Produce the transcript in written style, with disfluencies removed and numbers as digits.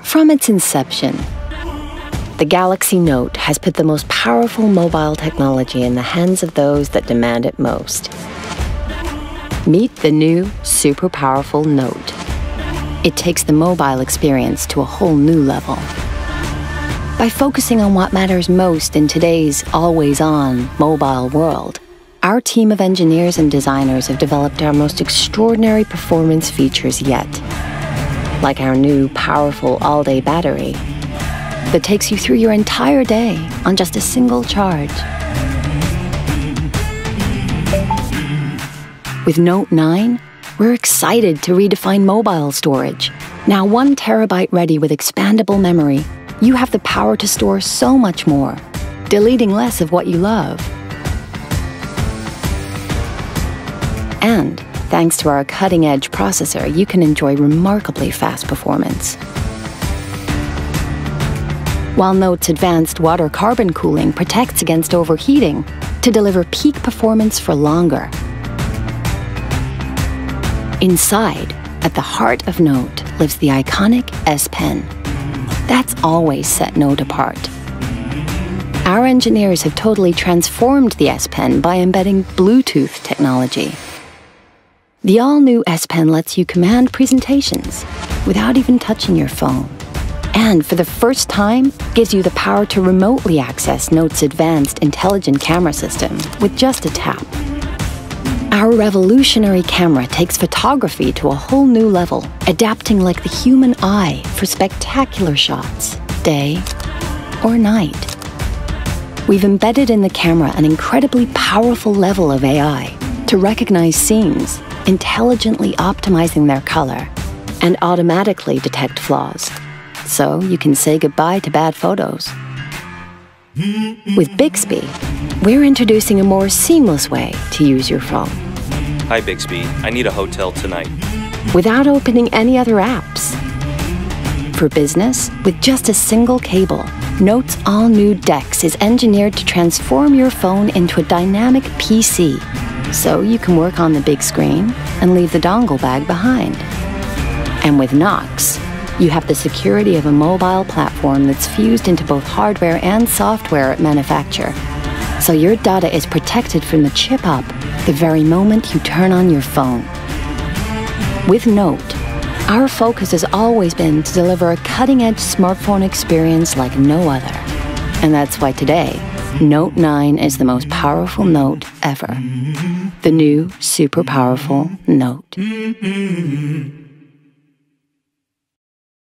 From its inception, the Galaxy Note has put the most powerful mobile technology in the hands of those that demand it most. Meet the new, super powerful Note. It takes the mobile experience to a whole new level. By focusing on what matters most in today's always-on mobile world, our team of engineers and designers have developed our most extraordinary performance features yet, like our new powerful all-day battery that takes you through your entire day on just a single charge. With Note 9, we're excited to redefine mobile storage. Now 1 terabyte ready with expandable memory, you have the power to store so much more, deleting less of what you love. And thanks to our cutting-edge processor, you can enjoy remarkably fast performance. While Note's advanced water carbon cooling protects against overheating to deliver peak performance for longer. Inside, at the heart of Note, lives the iconic S Pen. That's always set Note apart. Our engineers have totally transformed the S Pen by embedding Bluetooth technology. The all-new S Pen lets you command presentations without even touching your phone. And for the first time, gives you the power to remotely access Note's advanced intelligent camera system with just a tap. Our revolutionary camera takes photography to a whole new level, adapting like the human eye for spectacular shots, day or night. We've embedded in the camera an incredibly powerful level of AI to recognize scenes, intelligently optimizing their color, and automatically detect flaws. So you can say goodbye to bad photos. With Bixby, we're introducing a more seamless way to use your phone. Hi Bixby, I need a hotel tonight. Without opening any other apps. For business, with just a single cable, Note's all-new DeX is engineered to transform your phone into a dynamic PC, so you can work on the big screen and leave the dongle bag behind. And with Knox, you have the security of a mobile platform that's fused into both hardware and software at manufacture. So your data is protected from the chip up the very moment you turn on your phone. With Note, our focus has always been to deliver a cutting-edge smartphone experience like no other. And that's why today, Note 9 is the most powerful Note ever. The new, super powerful Note.